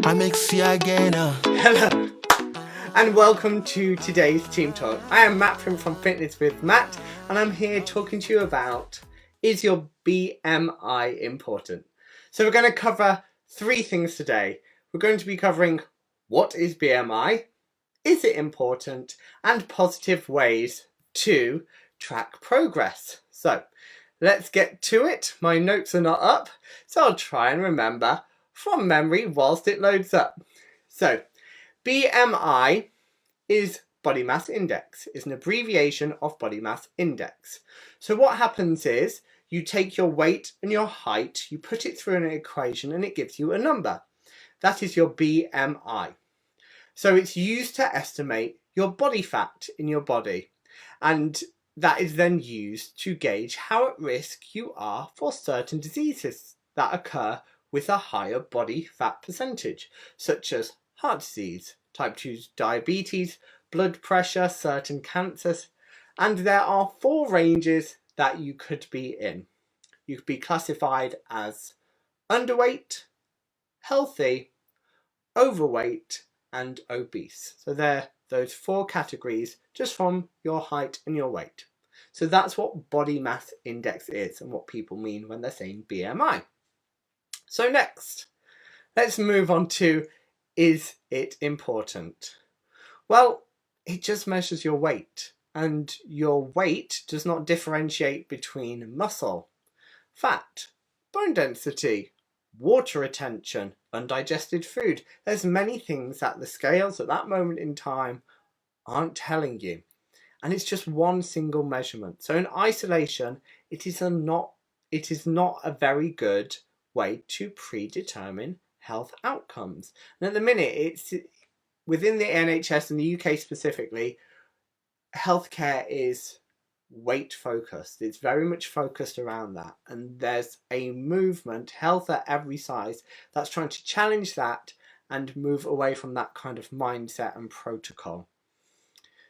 I make see again. Hello, and welcome to today's Team Talk. I am Matt from Fitness with Matt, and I'm here talking to you about, is your BMI important? So we're going to cover three things today. We're going to be covering what is BMI, is it important, and positive ways to track progress. So let's get to it. My notes are not up, so I'll try and remember from memory whilst it loads up. So BMI is body mass index, is an abbreviation of body mass index. So what happens is you take your weight and your height, you put it through an equation and it gives you a number. That is your BMI. So it's used to estimate your body fat in your body, and that is then used to gauge how at risk you are for certain diseases that occur with a higher body fat percentage, such as heart disease, type 2 diabetes, blood pressure, certain cancers, and there are four ranges that you could be in. You could be classified as underweight, healthy, overweight, and obese. So they're those four categories just from your height and your weight. So that's what body mass index is and what people mean when they're saying BMI. So next, let's move on to, is it important? Well, it just measures your weight, and your weight does not differentiate between muscle, fat, bone density, water retention, undigested food. There's many things that the scales at that moment in time aren't telling you, and it's just one single measurement. So in isolation, it is not a very good way to predetermine health outcomes. And at the minute, it's within the NHS and the UK specifically, healthcare is weight focused. It's very much focused around that, and there's a movement, health at every size, that's trying to challenge that and move away from that kind of mindset and protocol.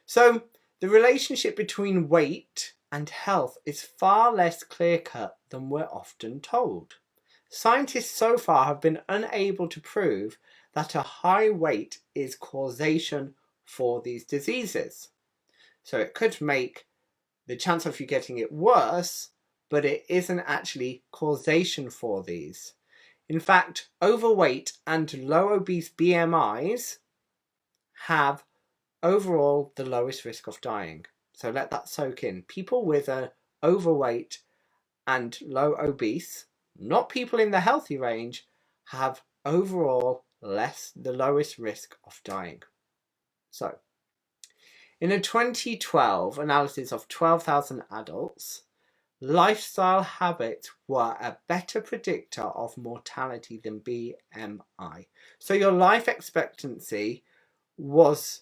So the relationship between weight and health is far less clear-cut than we're often told. Scientists so far have been unable to prove that a high weight is causation for these diseases. So it could make the chance of you getting it worse, but it isn't actually causation for these. In fact, overweight and low obese BMIs have overall the lowest risk of dying. So let that soak in. People with an overweight and low obese, not people in the healthy range, have overall the lowest risk of dying. So in a 2012 analysis of 12,000 adults, lifestyle habits were a better predictor of mortality than BMI. So your life expectancy was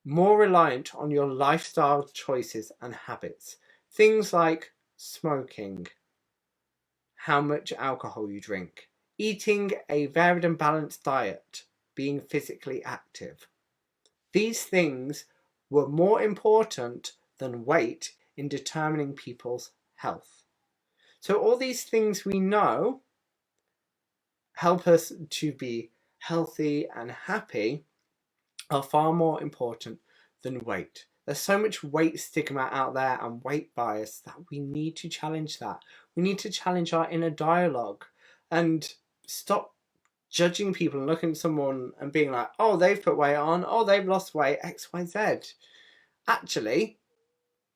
more reliant on your lifestyle choices and habits. Things like smoking, how much alcohol you drink, eating a varied and balanced diet, being physically active. These things were more important than weight in determining people's health. So all these things we know help us to be healthy and happy are far more important than weight. There's so much weight stigma out there and weight bias that we need to challenge that. We need to challenge our inner dialogue and stop judging people and looking at someone and being like, oh, they've put weight on, oh, they've lost weight, X, Y, Z. Actually,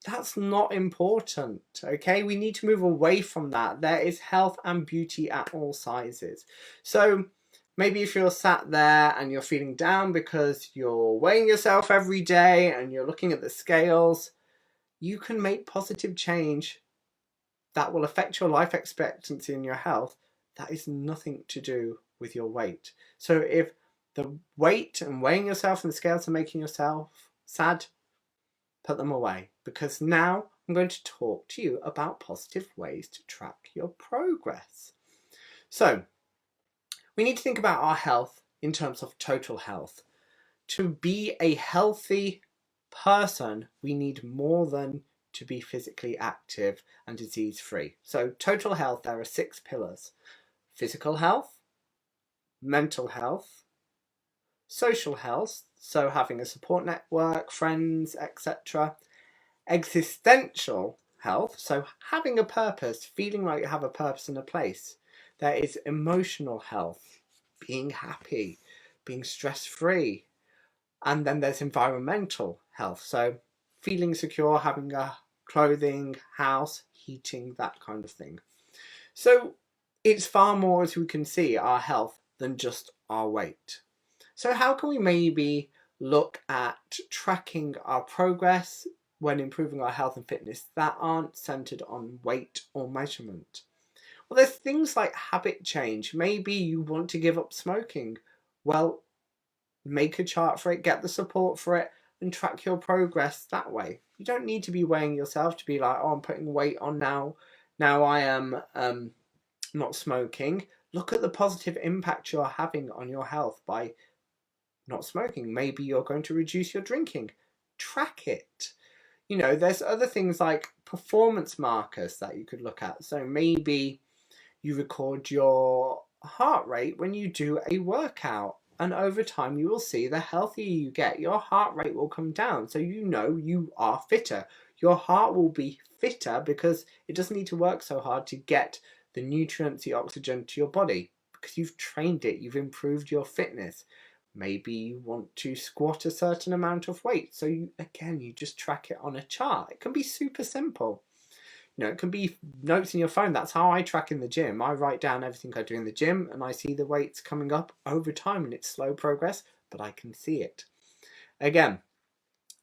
that's not important, okay? We need to move away from that. There is health and beauty at all sizes. So maybe if you're sat there and you're feeling down because you're weighing yourself every day and you're looking at the scales, you can make positive change that will affect your life expectancy and your health. That is nothing to do with your weight. So if the weight and weighing yourself and the scales are making yourself sad, put them away, because now I'm going to talk to you about positive ways to track your progress. So we need to think about our health in terms of total health. To be a healthy person, we need more than to be physically active and disease-free. So total health, there are 6 pillars: physical health, mental health, social health, so having a support network, friends, etc. Existential health, so having a purpose, feeling like you have a purpose and a place. There is emotional health, being happy, being stress-free. And then there's environmental health, so feeling secure, having a clothing, house, heating, that kind of thing. So it's far more, as we can see, our health than just our weight. So how can we maybe look at tracking our progress when improving our health and fitness that aren't centered on weight or measurement? Well, there's things like habit change. Maybe you want to give up smoking. Well, make a chart for it, get the support for it, and track your progress that way. You don't need to be weighing yourself to be like, oh, I'm putting weight on now. Now I am not smoking. Look at the positive impact you're having on your health by not smoking. Maybe you're going to reduce your drinking. Track it. You know, there's other things like performance markers that you could look at. So maybe you record your heart rate when you do a workout. And over time, you will see the healthier you get, your heart rate will come down. So you know you are fitter. Your heart will be fitter because it doesn't need to work so hard to get the nutrients, the oxygen to your body because you've trained it, you've improved your fitness. Maybe you want to squat a certain amount of weight. So you just track it on a chart. It can be super simple. You know, it can be notes in your phone. That's how I track in the gym. I write down everything I do in the gym and I see the weights coming up over time, and it's slow progress, but I can see it. Again,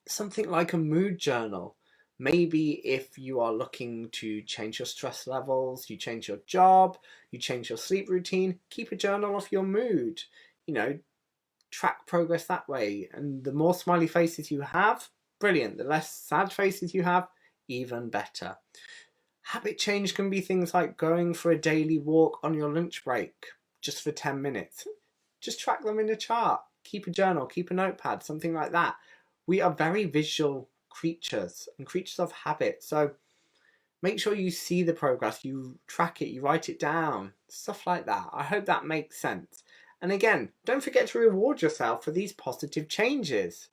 something like a mood journal. Maybe if you are looking to change your stress levels, you change your job, you change your sleep routine, keep a journal of your mood. You know, track progress that way. And the more smiley faces you have, brilliant. The less sad faces you have, even better. Habit change can be things like going for a daily walk on your lunch break, just for 10 minutes. Just track them in a chart. Keep a journal, keep a notepad, something like that. We are very visual creatures and creatures of habit. So make sure you see the progress, you track it, you write it down, stuff like that. I hope that makes sense. And again, don't forget to reward yourself for these positive changes.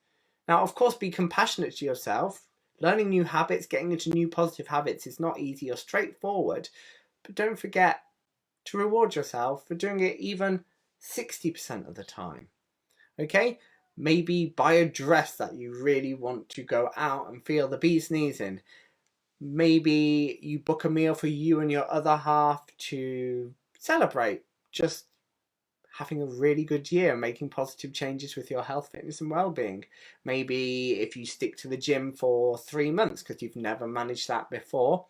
Now, of course, be compassionate to yourself. Learning new habits, getting into new positive habits is not easy or straightforward, but don't forget to reward yourself for doing it even 60% of the time. Okay? Maybe buy a dress that you really want to go out and feel the bee's knees in. Maybe you book a meal for you and your other half to celebrate just having a really good year, making positive changes with your health, fitness and well-being. Maybe if you stick to the gym for 3 months because you've never managed that before,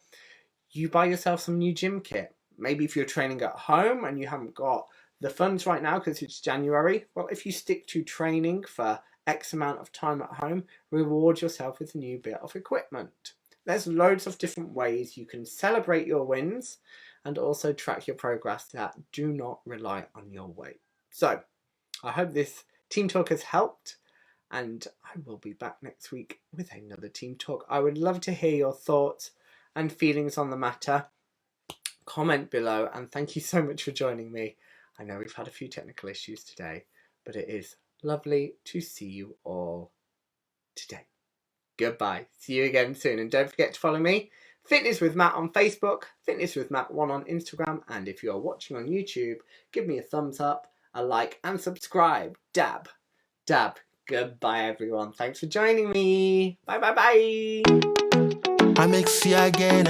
you buy yourself some new gym kit. Maybe if you're training at home and you haven't got the funds right now because it's January, well, if you stick to training for X amount of time at home, reward yourself with a new bit of equipment. There's loads of different ways you can celebrate your wins and also track your progress that do not rely on your weight. So, I hope this Team Talk has helped, and I will be back next week with another Team Talk. I would love to hear your thoughts and feelings on the matter. Comment below, and thank you so much for joining me. I know we've had a few technical issues today, but it is lovely to see you all today. Goodbye. See you again soon. And don't forget to follow me, Fitness with Matt on Facebook, Fitness with Matt 1 on Instagram. And if you're watching on YouTube, give me a thumbs up, a like, and subscribe. Dab. Dab. Goodbye, everyone. Thanks for joining me. Bye, bye, bye. I make see again.